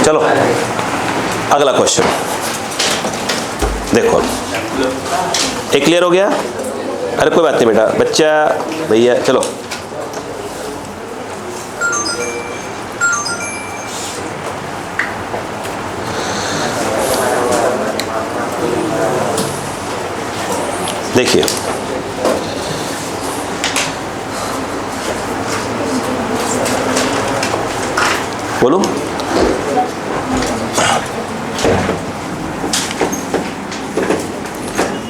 चलो अगला क्वेश्चन देखो, एक क्लियर हो गया? अरे कोई बात नहीं बेटा, बच्चा भैया, चलो देखिए, बोलो।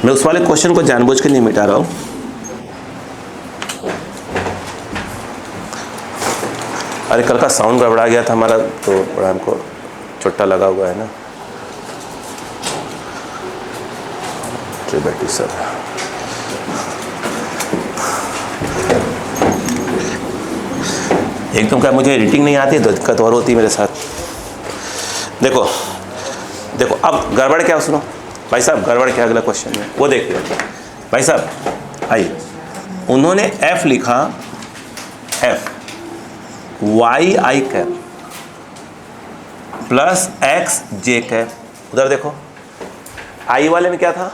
मैं उस वाले क्वेश्चन को जानबूझ के नहीं मिटा रहा हूं। अरे कल का साउंड गड़बड़ा गया था हमारा, तो बड़ा हमको चुट्टा लगा हुआ है ना। बैठी सर, एकदम क्या मुझे एडिटिंग नहीं आती है तो दिक्कत और होती है मेरे साथ। देखो देखो अब गड़बड़ क्या, सुनो भाई साहब, गड़बड़ क्या अगला क्वेश्चन है वो देखिए भाई साहब। आइए, उन्होंने F लिखा, F वाई आई कैप प्लस एक्स जे कैप। उधर देखो, आई वाले में क्या था,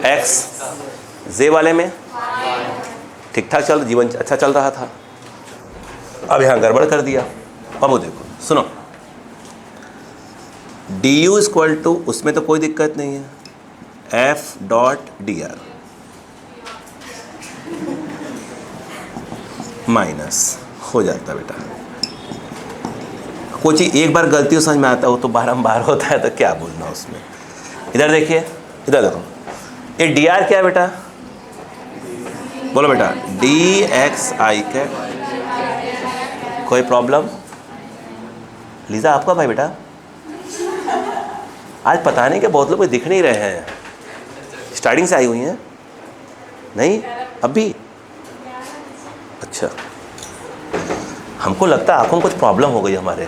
एक्स, जे वाले में ठीक ठाक चल, जीवन अच्छा चल रहा था। अब यहां गड़बड़ कर दिया। अब वो देखो, सुनो, डी यू इक्वल टू, उसमें तो कोई दिक्कत नहीं है, F dot D R minus हो जाता बेटा। कोई चीज़ एक बार गलती समझ में आता हो तो बारंबार होता है, तो क्या बोलना उसमें। इधर देखिए, इधर देखो, ये डी आर क्या है बेटा, बोलो बेटा, डी एक्स आई कैप। कोई प्रॉब्लम? लीजा आपका भाई बेटा, आज पता नहीं कि बहुत लोग दिख नहीं रहे हैं, स्टार्टिंग से आई हुई हैं नहीं अभी? अच्छा, हमको लगता है आंखों में कुछ प्रॉब्लम हो गई हमारे।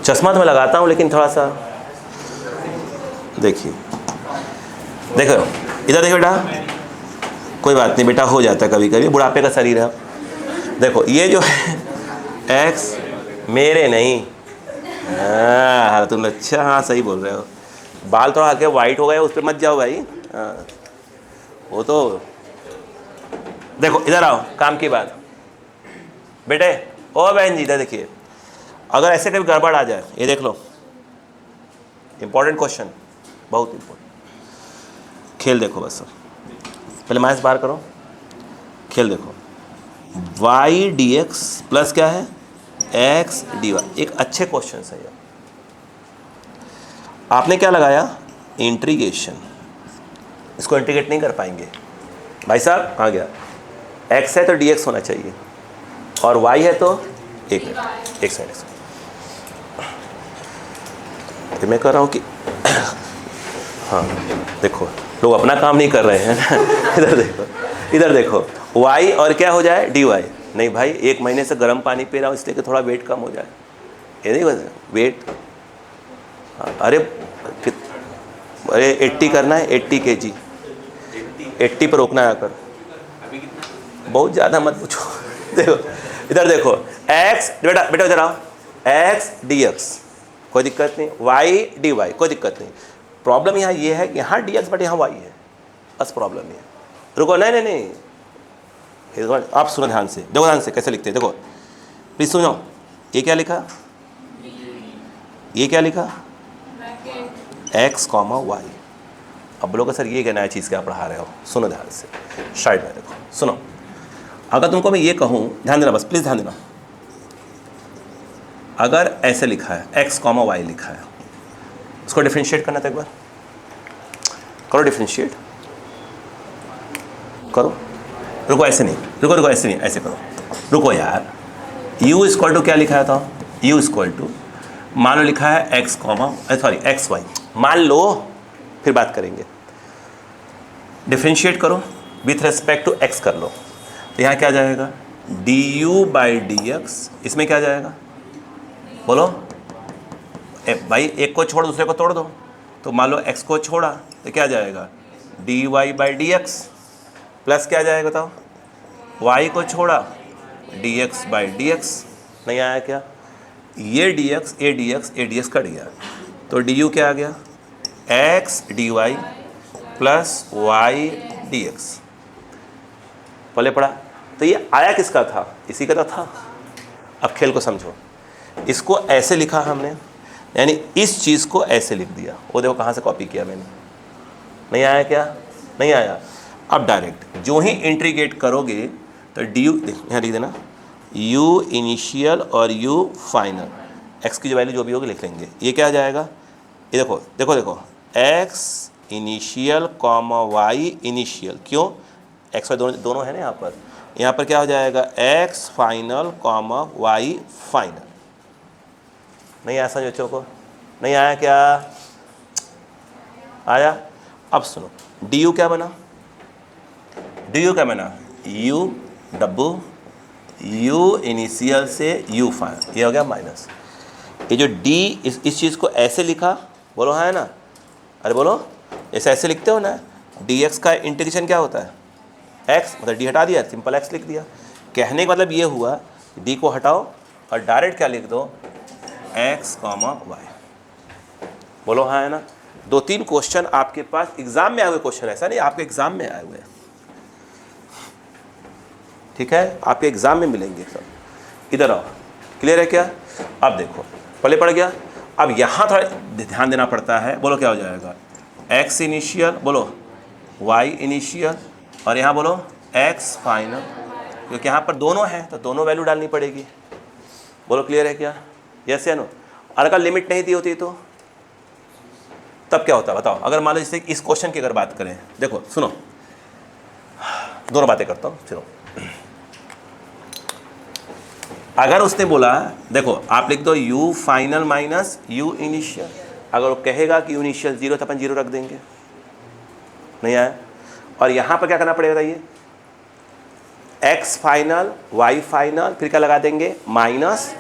चश्मा तो मैं लगाता हूँ लेकिन थोड़ा सा देखिए, देखो इधर देखो बेटा, कोई बात नहीं बेटा, हो जाता है कभी कभी, बुढ़ापे का शरीर है। देखो ये जो है एक्स, मेरे नहीं, हाँ तुम अच्छा, हाँ सही बोल रहे हो, बाल थोड़ा हल्के वाइट हो गए, उस पर मत जाओ भाई। हाँ वो तो, देखो इधर आओ, काम की बात बेटे। ओ बहन जी इधर देखिए, अगर ऐसे कभी गड़बड़ आ जाए, ये देख लो, इंपॉर्टेंट क्वेश्चन, बहुत इंपॉर्टेंट। खेल देखो बस, पहले माइनस बाहर करो, खेल देखो, वाई डी एक्स प्लस क्या है, एक्स डी वाई। एक अच्छे क्वेश्चन है यार, आपने क्या लगाया, इंटीग्रेशन। इसको इंटीग्रेट नहीं कर पाएंगे भाई साहब, कहाँ गया, एक्स है तो डी एक्स होना चाहिए, और वाई है तो एक साइड से। तो मैं कह रहा हूँ कि हाँ देखो, लोग अपना काम नहीं कर रहे हैं। इधर देखो, इधर देखो, वाई और क्या हो जाए, डी वाई। नहीं भाई, एक महीने से गर्म पानी पी रहा हूँ इसलिए कि थोड़ा वेट कम हो जाए, ये नहीं बता वेट। अरे 80 करना है, 80 kg, 80 पर रोकना है आकर, बहुत ज़्यादा मत पूछो। देखो इधर देखो, एक्स बेटा, बेटा इधर आओ, एक्स डी एक्स कोई दिक्कत नहीं, वाई डी वाई कोई दिक्कत नहीं। प्रॉब्लम यहाँ ये है कि यहाँ डी एक्स बट यहाँ वाई है, बस प्रॉब्लम ये। रुको, नहीं नहीं नहीं, आप सुनो ध्यान से, देखो ध्यान से कैसे लिखते हैं, देखो प्लीज सुनो। ये क्या लिखा, ये क्या लिखा, एक्स कॉमा वाई। अब बोलोगे सर ये क्या नया चीज़ क्या पढ़ा रहे हो, सुनो ध्यान से, शायद में देखो सुनो। अगर तुमको मैं ये कहूँ, ध्यान देना बस, प्लीज़ ध्यान देना, अगर ऐसे लिखा है एक्स कॉमा वाई लिखा है, उसको डिफरेंशिएट करना था, एक बार करो डिफरेंशिएट करो। रुको ऐसे नहीं, रुको रुको ऐसे नहीं, ऐसे करो, रुको यार। u इक्वल टू क्या लिखा था, u इक्वल टू मान लो लिखा है X comma, sorry X Y, मान लो, फिर बात करेंगे। डिफरेंशिएट करो विथ रेस्पेक्ट टू एक्स कर लो, तो यहाँ क्या जाएगा, D you by D x. इसमें क्या जाएगा बोलो, भाई एक को छोड़ दूसरे को तोड़ दो, तो मान लो एक्स को छोड़ा तो क्या जाएगा, D Y by D X, plus क्या जाएगा बताओ, वाई को छोड़ा D X by D X. नहीं आया क्या, ये dx ए dx कट गया, तो du क्या आ गया, x dy plus y dx। पहले पढ़ा, तो ये आया किसका था, इसी का तो था। अब खेल को समझो, इसको ऐसे लिखा हमने, यानी इस चीज़ को ऐसे लिख दिया, वो देखो कहाँ से कॉपी किया मैंने, नहीं आया क्या, नहीं आया। अब डायरेक्ट जो ही इंटीग्रेट करोगे तो डी यू यहाँ लिख देना, u इनिशियल और u फाइनल, x की जो वैल्यू जो भी होगी लिख लेंगे। ये क्या आ जाएगा, ये देखो देखो देखो, x initial comma y initial, क्यों x y दोनों है ना यहाँ पर क्या हो जाएगा, x final comma y final. नहीं आया समझ बच्चों को, नहीं आया क्या, आया। अब सुनो, du क्या बना, du क्या बना, u डब्बू u इनिशियल से u फाइनल, ये हो गया माइनस। ये जो d इस चीज़ को ऐसे लिखा, बोलो हाँ है ना, अरे बोलो ऐसे लिखते हो ना, dx का इंटीग्रेशन क्या होता है, x, मतलब d हटा दिया, सिंपल x लिख दिया। कहने का मतलब ये हुआ, d को हटाओ और डायरेक्ट क्या लिख दो, x कॉमा वाई। बोलो हाँ है ना। 2-3 क्वेश्चन आपके पास एग्जाम में आए हुए क्वेश्चन, ऐसा नहीं आपके एग्जाम में आए हुए, ठीक है, आपके एग्जाम में मिलेंगे सब। इधर आओ, क्लियर है क्या। अब देखो पहले पड़ गया, अब यहाँ थोड़ा ध्यान देना पड़ता है। बोलो क्या हो जाएगा, x इनिशियल, बोलो y इनिशियल, और यहाँ बोलो x फाइनल, क्योंकि यहाँ पर दोनों हैं तो दोनों वैल्यू डालनी पड़ेगी। बोलो क्लियर है क्या, यस या नो। और अगर लिमिट नहीं दी होती तो तब क्या होता, बताओ। अगर मान लो जैसे इस क्वेश्चन की अगर बात करें, देखो सुनो, दोनों बातें करता हूँ, सुनो। अगर उसने बोला, देखो आप लिख दो u final minus u initial, अगर वो कहेगा कि u इनिशियल 0 तो अपन 0 रख देंगे, नहीं आया। और यहाँ पर क्या करना पड़ेगा, ये x फाइनल y फाइनल, फिर क्या लगा देंगे, minus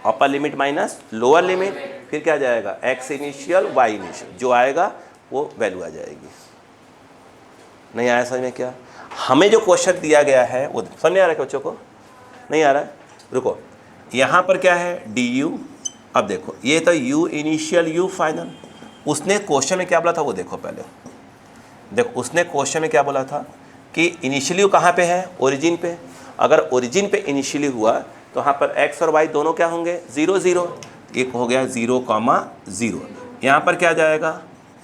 upper limit minus lower limit, फिर क्या आ जाएगा, x इनिशियल y इनिशियल, जो आएगा वो वैल्यू आ जाएगी। नहीं आया समझ में क्या। हमें जो क्वेश्चन दिया गया है वो समझ नहीं आ रहा है बच्चों को, नहीं आ रहा है। रुको, यहाँ पर क्या है, du। अब देखो ये तो u इनिशियल u फाइनल, उसने क्वेश्चन में क्या बोला था वो देखो पहले। देखो उसने क्वेश्चन में क्या बोला था कि इनिशियली कहाँ पे है, ओरिजिन पे। अगर ओरिजिन पे इनिशियली हुआ तो यहाँ पर x और y दोनों क्या होंगे, 0 0, एक हो गया 0 कॉमा 0। यहाँ पर क्या जाएगा,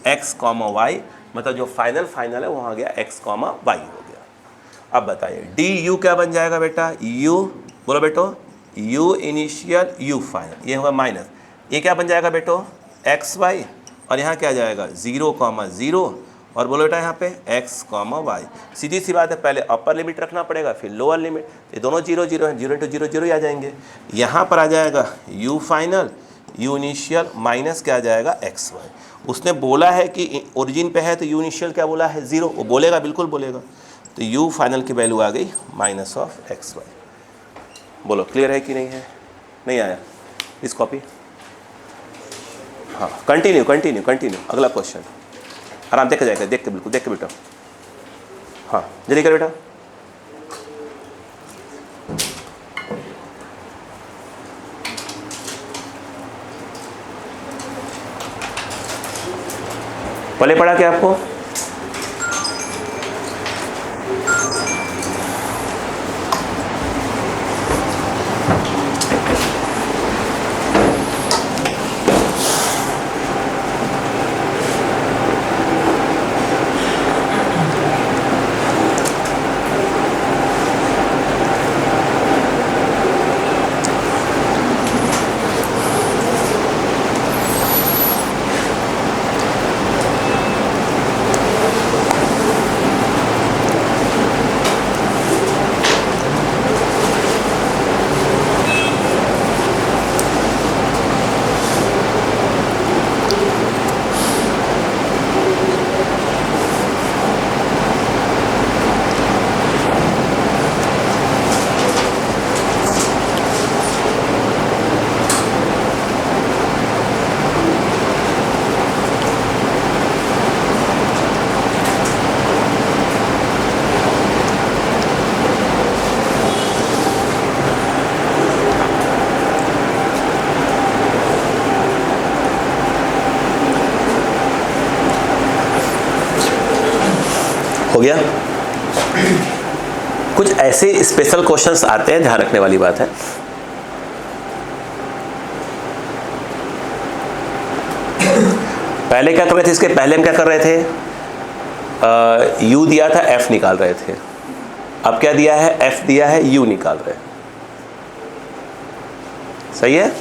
x कॉमा y, मतलब जो फाइनल है वहाँ गया x कॉमा y हो गया। अब बताइए du क्या बन जाएगा बेटा, u, बोलो बेटो u इनिशियल u फाइनल, ये होगा माइनस, ये क्या बन जाएगा बेटो, एक्स वाई, और यहाँ क्या जाएगा 0 कॉमा 0, और बोलो बेटा यहाँ पे x कॉमा वाई। सीधी सी बात है, पहले अपर लिमिट रखना पड़ेगा फिर लोअर लिमिट, ये दोनों 0 0 हैं, 0 × 0 0 ही आ जाएंगे। यहाँ पर आ जाएगा u final u initial minus क्या आ जाएगा x वाई। उसने बोला है कि ओरिजिन पे है तो u इनिशियल क्या बोला है 0, वो बोलेगा, बिल्कुल बोलेगा। तो u फाइनल की वैल्यू आ गई माइनस ऑफ एक्स वाई। बोलो क्लियर है कि नहीं है, नहीं आया इस कॉपी। हाँ कंटिन्यू, अगला क्वेश्चन आराम देखा जाएगा, देख के बिल्कुल देख के बेटा। हाँ जल्दी कर बेटा। पहले पढ़ा क्या आपको, हो गया। कुछ ऐसे स्पेशल क्वेश्चंस आते हैं, ध्यान रखने वाली बात है। पहले क्या कर रहे थे, इसके पहले हम क्या कर रहे थे, u दिया था, f निकाल रहे थे। अब क्या दिया है, f दिया है, u निकाल रहे हैं। सही है।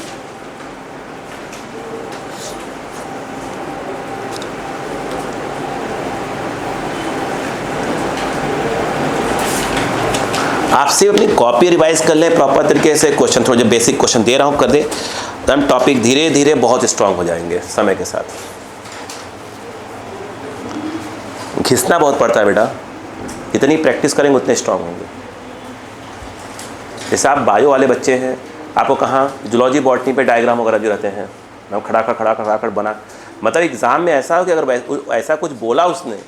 आपसे अपनी कॉपी रिवाइज कर लें प्रॉपर तरीके से, क्वेश्चन थोड़े जो बेसिक क्वेश्चन दे रहा हूं कर दें, तो हम टॉपिक धीरे धीरे बहुत स्ट्रांग हो जाएंगे समय के साथ। घिसना बहुत पड़ता है बेटा, जितनी प्रैक्टिस करेंगे उतने स्ट्रांग होंगे। जैसे आप बायो वाले बच्चे हैं, आपको कहाँ जूलॉजी बॉटनी पे डायग्राम वगैरह जो रहते हैं, हम खड़ा कर बना, मतलब एग्जाम में ऐसा हो कि अगर ऐसा कुछ बोला उसने,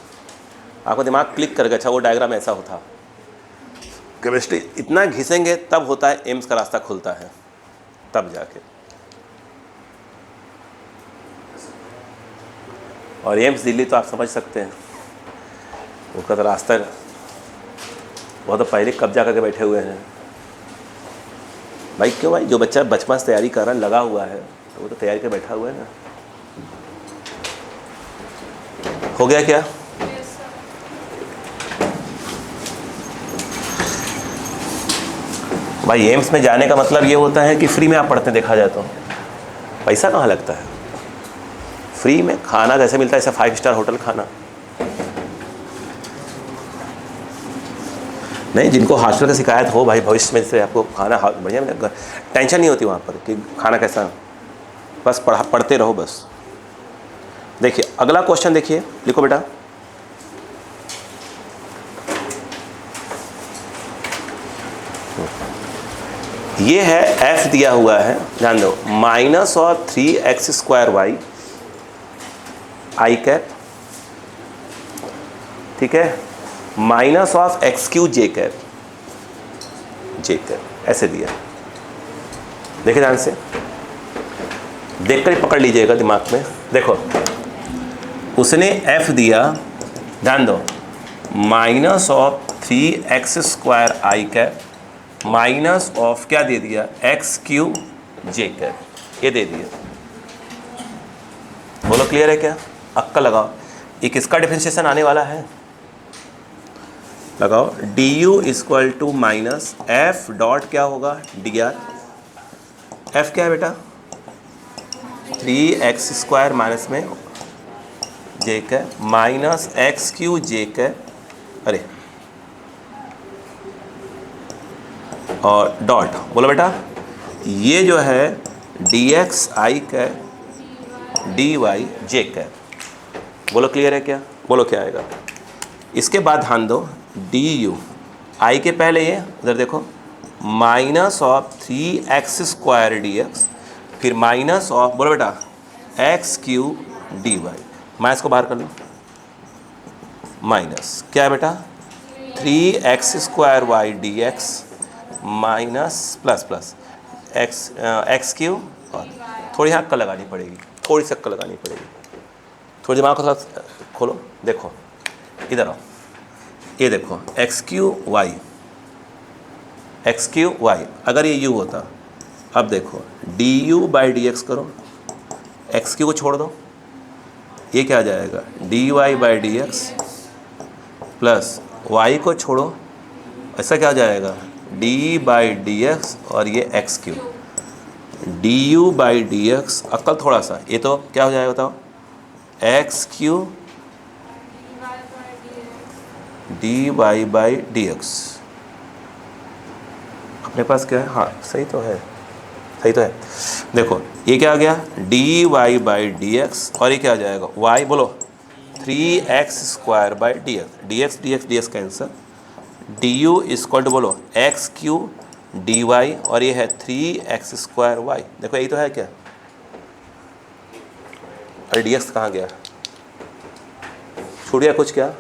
आपको दिमाग क्लिक कर गया, अच्छा वो डायग्राम ऐसा होता। केमिस्ट्री इतना घिसेंगे तब होता है एम्स का रास्ता खुलता है, तब जाके। और एम्स दिल्ली तो आप समझ सकते हैं, उसका तो रास्ता वो तो पहले कब्जा करके बैठे हुए हैं भाई। क्यों भाई, जो बच्चा बचपन से तैयारी कर रहा है, लगा हुआ है, तो वो तो तैयारी कर बैठा हुआ है ना। हो गया क्या? भाई एम्स में जाने का मतलब ये होता है कि फ्री में आप पढ़ते हैं, देखा जाए तो पैसा कहाँ लगता है। फ्री में खाना जैसे मिलता है, ऐसा 5 स्टार होटल खाना नहीं। जिनको हॉस्टल की शिकायत हो भाई, भविष्य में से आपको खाना बढ़िया मिलेगा, टेंशन नहीं होती वहाँ पर कि खाना कैसा, बस पढ़ते रहो बस। देखिए अगला क्वेश्चन, देखिए लिखो बेटा। ये है f दिया हुआ है, ध्यान दो, -3x² y i कैप, ठीक है, -x³ j कैप, ऐसे दिया। देखिए ध्यान से, देखकर ही पकड़ लीजिएगा दिमाग में। देखो उसने f दिया, ध्यान दो, -3x² i cap minus of क्या दे दिया, x³ j कैप, ये दे दिया। बोलो क्लियर है क्या? अक्का लगाओ, ये किसका डिफरेंशिएशन आने वाला है, लगाओ। du equal to minus f dot क्या होगा, dr। f क्या है बेटा, 3x² माइनस में j cap minus x³ j cap, अरे और डॉट, बोलो बेटा ये जो है dx i cap dy j cap. बोलो क्लियर है क्या? बोलो क्या आएगा। इसके बाद ध्यान दो, du i के पहले ये उधर देखो, -3x² dx, फिर माइनस ऑफ, बोलो बेटा x³ dy। माइनस को बाहर कर लो, माइनस क्या है बेटा, 3x² y dx minus plus x³ और थोड़ी यहाँ अक्कल लगानी पड़ेगी, थोड़ी सी अक्कल लगानी पड़ेगी, थोड़ी दिमाग को साथ खोलो। देखो इधर आओ, ये देखो x³ y, अगर ये u होता, अब देखो du/dx करो, x³ को छोड़ दो, ये क्या आ जाएगा, dy/dx प्लस y को छोड़ो, ऐसा क्या आ जाएगा, d/dx और ये x³ du/dx, अक्कल थोड़ा सा, ये तो क्या हो जाएगा बताओ, x³ dy/dx। अपने पास क्या है, हाँ सही तो है, सही तो है। देखो ये क्या आ गया, dy/dx और ये क्या आ जाएगा, y, बोलो 3x² dx cancel, du equal to बोलो x³ dy और ये है 3x² y। देखो यही तो है क्या, अरे dx कहाँ गया, छूट गया कुछ क्या,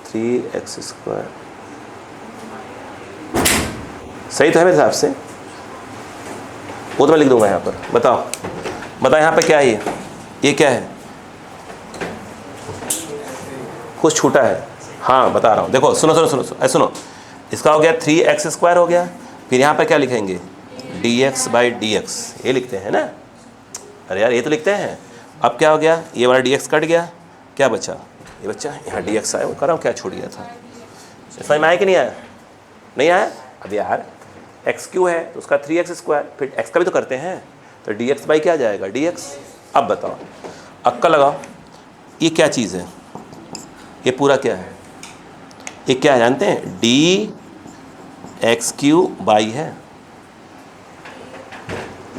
3x², सही तो है मेरे हिसाब से, वो तो मैं लिख दूंगा यहाँ पर। बताओ यहाँ पे क्या है, ये क्या है, कुछ छूटा है? हाँ बता रहा हूँ, देखो सुनो सुनो सुनो सुनो, सुनो। इसका हो गया 3x² हो गया, फिर यहाँ पर क्या लिखेंगे, dx/dx, ये लिखते हैं ना। अरे यार ये तो लिखते हैं। अब क्या हो गया, ये वाला dx कट गया, क्या बचा, ये बच्चा यहाँ dx आया, वो कर रहा हूँ क्या छूट गया था, समझ में आया कि नहीं आया? नहीं आया? अब यार x³ है तो उसका 3x², फिर x का भी तो करते हैं, तो dx/ क्या आ जाएगा, dx। अब बताओ, अक्का लगाओ, ये क्या चीज़ है, ये पूरा क्या है, ये क्या है जानते हैं, dx³ है,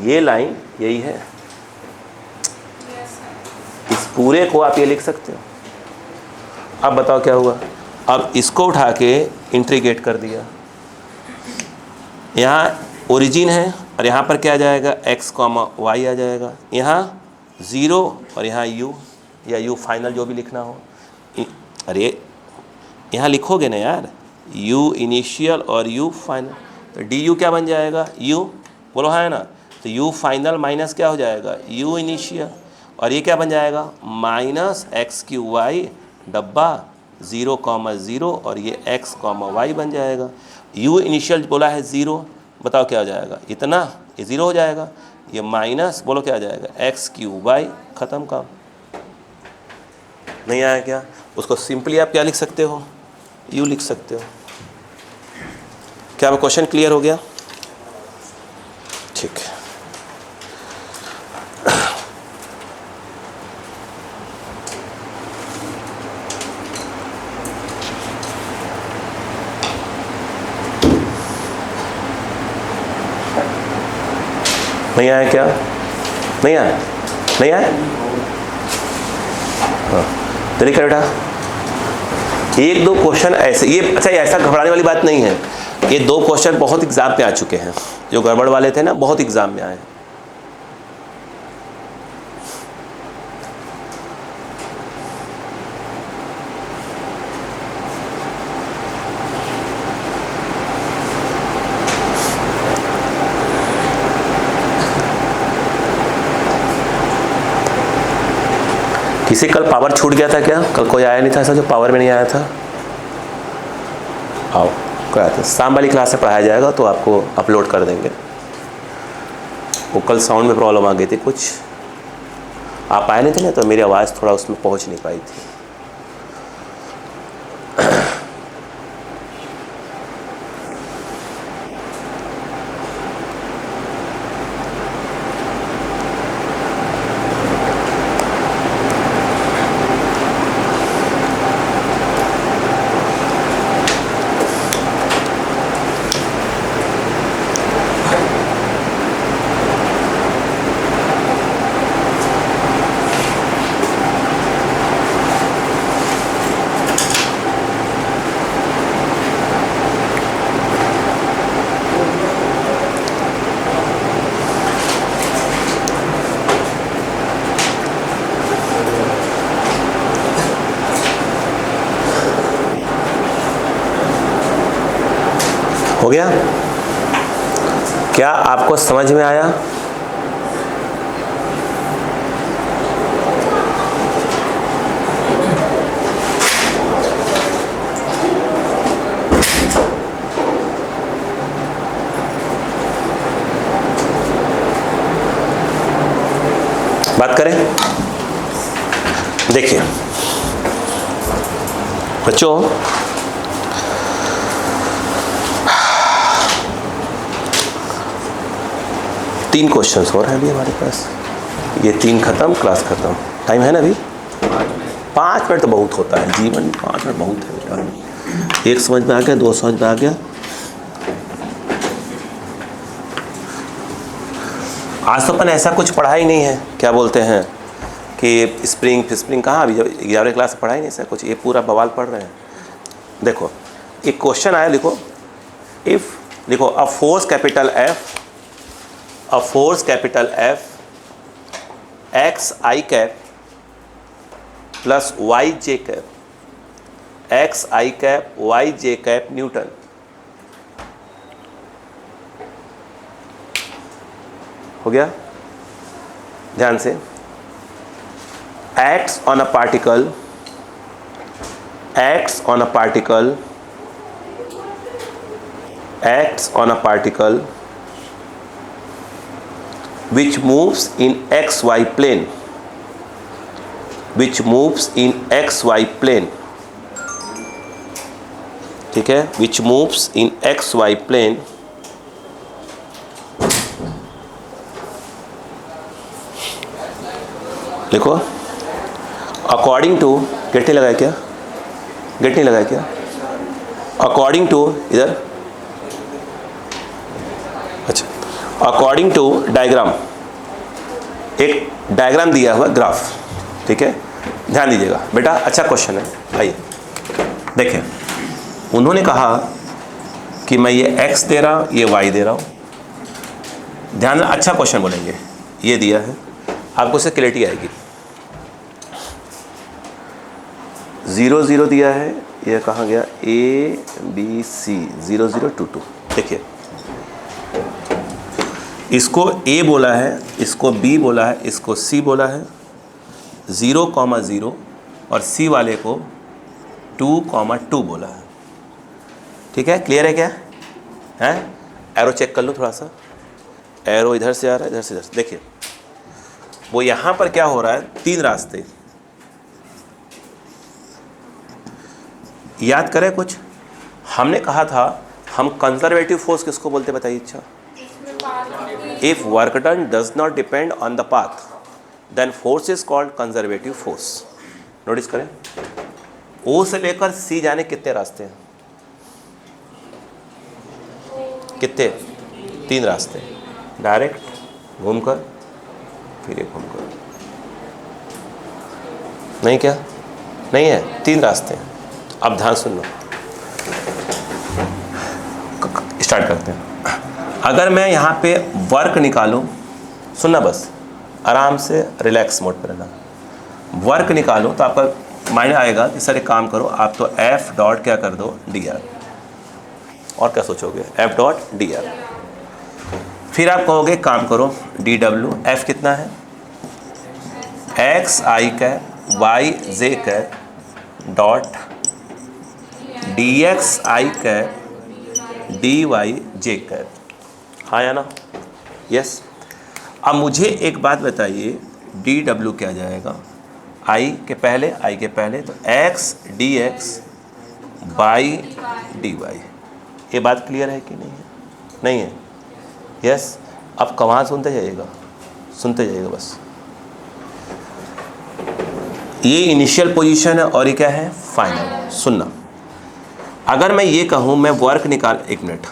ये लाइन यही है। इस पूरे को आप ये लिख सकते हो। अब बताओ क्या हुआ, अब इसको उठा के इंटीग्रेट कर दिया, यहाँ ओरिजिन है और यहाँ पर क्या आ जाएगा, x, y आ जाएगा, यहाँ 0 और यहाँ u या u फाइनल जो भी लिखना हो। अरे यहाँ लिखोगे ना यार, u इनिशियल और u फाइनल, तो du क्या बन जाएगा, u, बोलो हाँ है ना, तो u फाइनल माइनस क्या हो जाएगा, u इनिशियल, और ये क्या बन जाएगा, -x³ डब्बा 0,0 और ये x, y बन जाएगा। u इनिशियल बोला है 0, बताओ क्या हो जाएगा, इतना, ये 0 हो जाएगा, ये माइनस बोलो क्या आ जाएगा, x³, ख़त्म काम। नहीं आया क्या? उसको सिंपली आप क्या लिख सकते हो, u लिख सकते हो। क्या वो क्वेश्चन क्लियर हो गया? ठीक है। नहीं आया क्या? नहीं आया? नहीं आया? हाँ, तो लिखा बेटा, 1-2 क्वेश्चन ऐसे, ये अच्छा ऐसा घबराने वाली बात नहीं है, ये 2 क्वेश्चन बहुत एग्जाम में आ चुके हैं, जो गड़बड़ वाले थे ना, बहुत एग्जाम में आए। किसी कल पावर छूट गया था क्या? कल कोई आया नहीं था ऐसा जो पावर में नहीं आया था? आओ क्या था, शाम वाली क्लास से पढ़ाया जाएगा तो आपको अपलोड कर देंगे। वो कल साउंड में प्रॉब्लम आ गई थी कुछ, आप आए नहीं थे ना, तो मेरी आवाज़ थोड़ा उसमें पहुंच नहीं पाई थी। हो गया? क्या आपको समझ में आया? बात करें, देखिए बच्चों, तीन क्वेश्चंस और हैं अभी हमारे पास, ये 3 खत्म, क्लास खत्म। टाइम है ना अभी? 5 मिनट तो बहुत होता है जीवन में, 5 मिनट बहुत है बेटा। 1 समझ में आ गया, 2 समझ में आ गया। आज तो अपन ऐसा कुछ पढ़ा ही नहीं है, क्या बोलते हैं कि स्प्रिंग कहाँ, अभी 11वीं क्लास में पढ़ा ही नहीं ऐसा कुछ, ये पूरा बवाल पढ़ रहे हैं। देखो एक क्वेश्चन आया, लिखो इफ़, लिखो a force capital F xi cap plus yj cap, xi cap yj cap Newton, हो गया? ध्यान से, acts on a particle acts on a particle which moves in xy plane, ठीक है, which moves in xy plane, लिखो according to, gate नहीं लगाया क्या, अकॉर्डिंग टू, इधर, अच्छा, अकॉर्डिंग टू डायग्राम, एक डायग्राम दिया हुआ ग्राफ, ठीक है, ध्यान दीजिएगा बेटा, अच्छा क्वेश्चन है। आइए देखें, उन्होंने कहा कि मैं ये x दे रहा हूँ, ये y दे रहा हूँ, ध्यान, अच्छा क्वेश्चन बोलेंगे, ये दिया है, आपको इससे क्लैरिटी आएगी। 0 0 दिया है, ये कहाँ गया, ABC 0 0 2 2, देखिए इसको A बोला है, इसको B बोला है, इसको C बोला है, 0, 0 और C वाले को 2, 2 बोला है, ठीक है, क्लियर है क्या है? एरो चेक कर लो थोड़ा सा, एरो इधर से आ रहा है, इधर से, देखिए वो यहाँ पर क्या हो रहा है, 3 रास्ते, याद करें कुछ, हमने कहा था हम कंजर्वेटिव फोर्स किसको बोलते बताइए, इच्छा, if work done does not depend on the path then force is called conservative force. Notice करें, ओ से लेकर सी जाने कितने रास्ते हैं, कितने, 3 रास्ते, डायरेक्ट, घूमकर, फिर एक घूमकर, नहीं क्या, नहीं है, 3 रास्ते हैं। अब ध्यान सुन लो, स्टार्ट करते हैं। अगर मैं यहाँ पे वर्क निकालूं, सुनना बस, आराम से रिलैक्स मोड पर रहना, वर्क निकालूं तो आपका माइंड आएगा कि सर एक काम करो, आप तो F डॉट क्या कर दो, dr, और क्या सोचोगे, F डॉट dr, फिर आप कहोगे काम करो dw, F कितना है, x I cap y j cap dot dx I cap dy j cap, हाँ या ना, यस। अब मुझे एक बात बताइए, dw क्या जाएगा, I के पहले तो x dx by dy, ये बात क्लियर है कि नहीं है, नहीं है, यस। अब कहाँ सुनते जाइएगा बस, ये इनिशियल पोजीशन है और ये क्या है, फाइनल। सुनना, अगर मैं ये कहूँ मैं वर्क निकाल, एक मिनट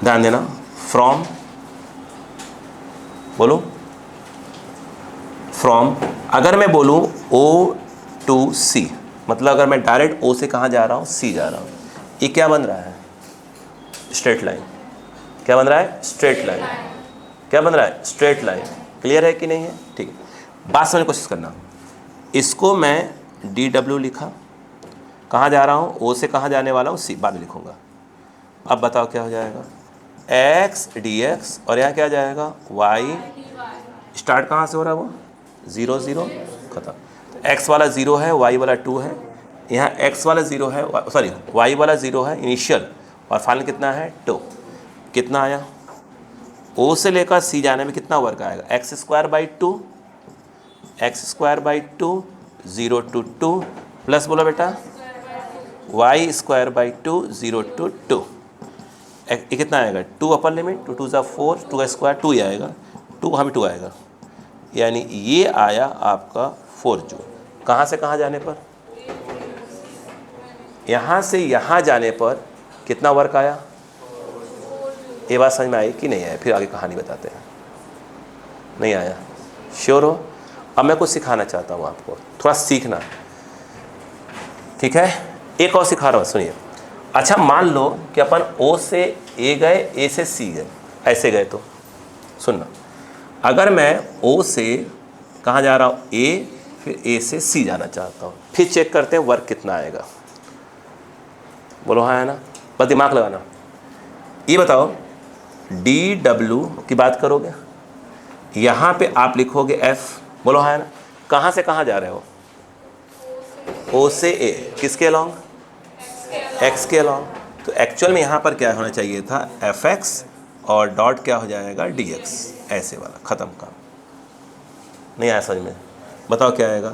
ध्यान देना, फ्रॉम, बोलो फ्रॉम, अगर मैं बोलूँ O to C, मतलब अगर मैं डायरेक्ट O से कहाँ जा रहा हूँ, C जा रहा हूँ, ये क्या बन रहा है, स्ट्रेट लाइन, क्या बन रहा है, स्ट्रेट लाइन, क्या बन रहा है, स्ट्रेट लाइन, क्लियर है कि नहीं है, ठीक है। बात समझने की कोशिश करना, इसको मैं dw लिखा, कहाँ जा रहा हूँ, O से कहाँ जाने वाला हूँ, C, बाद में लिखूँगा। अब बताओ क्या हो जाएगा, x dx, और यहाँ क्या जाएगा, y, स्टार्ट कहाँ से हो रहा है वो, 0 0, खत्म, x वाला 0 है, y वाला 2 है, यहाँ x वाला 0 है, सॉरी y वाला 0 है इनिशियल, और फाइनल कितना है, 2, कितना आया, O से लेकर C जाने में कितना वर्क आएगा, x square by 2, 0 to 2, plus बोलो बेटा y स्क्वायर बाई 2, 0 to 2, ये कितना आएगा, 2 अपर लिमिट, 2 2 4, 2 स्क्वायर 2 ही आएगा, 2 हमें 2 आएगा, यानी ये आया आपका 4 जूल। कहाँ से कहाँ जाने पर, यहाँ से यहाँ जाने पर कितना वर्क आया, ये बात समझ में आई कि नहीं आया, फिर आगे कहानी बताते हैं, नहीं आया, श्योर हो। अब मैं कुछ सिखाना चाहता हूँ आपको, थोड़ा सीखना, ठीक है, एक और सिखा रहा हूँ, सुनिए। अच्छा मान लो कि अपन O से A गए, A से C गए, ऐसे गए तो सुनना, अगर मैं O से कहाँ जा रहा हूँ, A, फिर A से C जाना चाहता हूँ, फिर चेक करते हैं वर्क कितना आएगा, बोलो हाँ है ना, बस दिमाग लगाना। ये बताओ dw की बात करोगे, यहाँ पे आप लिखोगे F, बोलो हाँ है ना, कहाँ से कहाँ जा रहे हो, ओ से ए, किसके अलॉन्ग? एक्स के अलॉन्ग। तो एक्चुअल में यहाँ पर क्या होना चाहिए था, एफ एक्स और डॉट क्या हो जाएगा, डी एक्स, ऐसे वाला, ख़त्म काम। नहीं आया समझ में? बताओ क्या आएगा,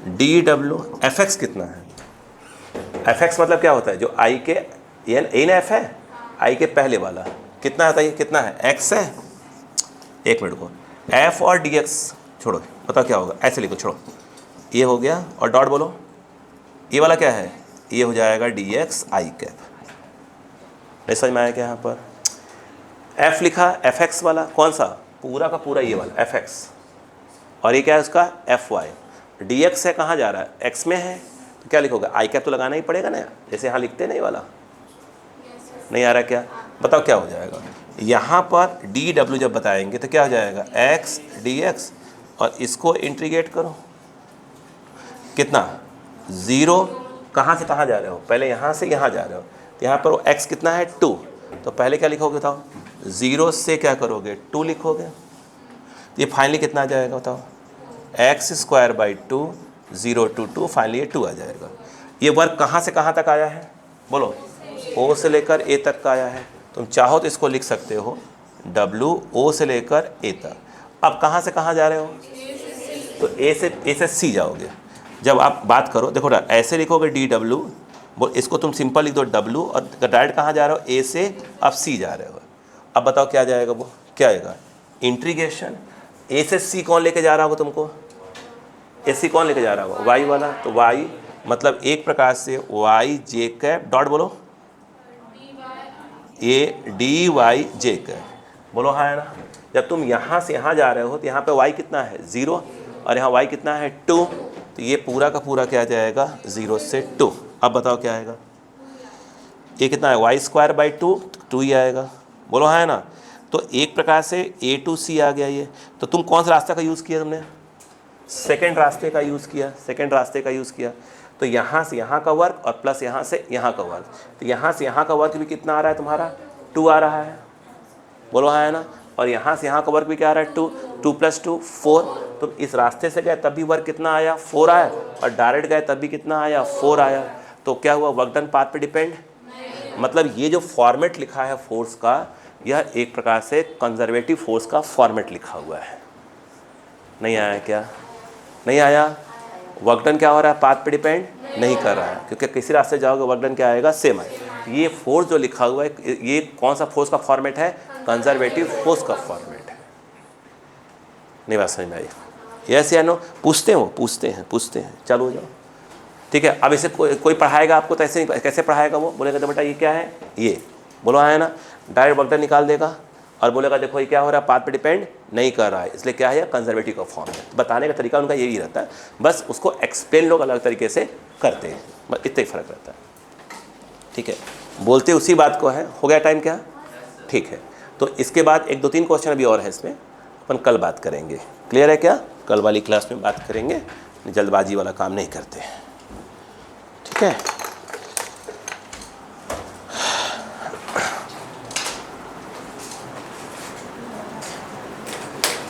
डी डब्ल्यू, एफ एक्स कितना है? एफ एक्स मतलब क्या होता है, जो आई के, ये ना एफ है, आई के पहले वाला कितना होता है, ये कितना है, एक्स है। एक मिनट को, एफ और डी एक्स छोड़ो, बताओ क्या होगा, ऐसे लिखो, छोड़ो, ये हो गया और डॉट बोलो, ये वाला क्या है, ये हो जाएगा डी एक्स आई कैप। नहीं समझ में आया क्या यहाँ पर? एफ लिखा, एफ एक्स वाला कौन सा, पूरा का पूरा ये वाला एफ एक्स, और ये क्या है उसका, एफ वाई। डी एक्स है, कहाँ जा रहा है, एक्स में है, तो क्या लिखोगे, आई कैप तो लगाना ही पड़ेगा ना, जैसे यहाँ लिखते नहीं वाला। नहीं आ रहा क्या? बताओ क्या हो जाएगा, यहाँ पर डी डब्ल्यू जब बताएंगे तो क्या हो जाएगा, एक्स डी एक्स, और इसको इंटीग्रेट करो, कितना, ज़ीरो, कहाँ से कहाँ जा रहे हो, पहले यहाँ से यहाँ जा रहे हो, तो यहाँ पर एक्स कितना है, 2, तो पहले क्या लिखोगे बताओ, 0 से क्या करोगे, 2 लिखोगे, तो ये फाइनली कितना आ जाएगा बताओ, x square by 2, 0 to 2, finally ये 2 आ जाएगा। ये वर्क कहाँ से कहाँ तक आया है, बोलो, ओ से लेकर ए तक का आया है। तुम चाहो तो इसको लिख सकते हो, डब्ल्यू ओ से लेकर ए तक। अब कहाँ से कहाँ जा रहे हो, तो ए से सी जाओगे। जब आप बात करो, देखो ऐसे लिखोगे डी डब्ल्यू, बोल इसको तुम सिंपल लिख दो डब्ल्यू, और डायरेक्ट कहाँ जा रहे हो, ए से अब सी जा रहे हो। अब बताओ क्या जाएगा, वो क्या आएगा, इंटीग्रेशन, ए से सी कौन लेके जा रहा होगा तुमको, ए सी कौन लेके जा रहा होगा, वाई वाला, तो वाई मतलब एक प्रकार से वाई जे कैप, डॉट बोलो, A D Y J cap, बोलो हाँ है ना। जब तुम यहाँ से यहाँ जा रहे हो तो यहाँ पे y कितना है, 0, और यहाँ y कितना है, 2, तो ये पूरा का पूरा क्या जाएगा, 0 से 2। अब बताओ क्या आएगा, ये कितना है, वाई स्क्वायर बाई 2, 2 ही आएगा, बोलो हाँ है ना। तो एक प्रकार से ए टू सी आ गया ये। तो तुम कौन सा रास्ते का यूज़ किया, तुमने सेकेंड रास्ते का यूज़ किया, सेकेंड रास्ते का यूज़ किया। तो यहाँ से यहाँ का वर्क और प्लस यहाँ से यहाँ का वर्क, तो यहाँ से यहाँ का वर्क भी कितना आ रहा है तुम्हारा, 2 आ रहा है, बोलो हाँ है ना। और यहाँ से यहाँ का वर्क भी क्या आ रहा है, 2, 2 + 2 4। तुम इस रास्ते से गए तब भी वर्क कितना आया, 4 आया, और डायरेक्ट गए तब भी कितना आया, 4 आया। तो क्या हुआ, वर्क डन पाथ पे डिपेंड। मतलब ये जो फॉर्मेट लिखा है फोर्स का, यह एक प्रकार से कंजर्वेटिव फोर्स का फॉर्मेट लिखा हुआ है। नहीं आया क्या, नहीं आया। वर्क डन क्या हो रहा है, पाथ पे डिपेंड नहीं कर रहा है, क्योंकि किसी रास्ते जाओगे वर्क डन क्या आएगा, सेम है। ये फोर्स जो लिखा हुआ है, ये कौन सा फोर्स का फॉर्मेट है, कंजर्वेटिव फोर्स का फॉर्मेट है। नहीं बात समझ में आई, यस या नो, पूछते हैं, चलो जाओ, ठीक है। अब इसे कोई पढ़ाएगा आपको तो ऐसे कैसे पढ़ाएगा, वो बोलेगा तो बेटा ये क्या है, ये बोलो हाँ है ना, डायरेक्ट वर्क डन निकाल देगा और बोलेगा देखो ये क्या हो रहा है, पाथ पे डिपेंड नहीं कर रहा है, इसलिए क्या है, कंजर्वेटिव का फॉर्म है। बताने का तरीका उनका यही रहता है, बस उसको एक्सप्लेन लोग अलग तरीके से करते हैं, बस इतना ही फ़र्क रहता है, ठीक है। बोलते उसी बात को है। हो गया टाइम क्या, ठीक है। तो इसके बाद 1 2 3 क्वेश्चन अभी और है, इसमें अपन कल बात करेंगे। क्लियर है क्या, कल वाली क्लास में बात करेंगे, जल्दबाजी वाला काम नहीं करते, ठीक है।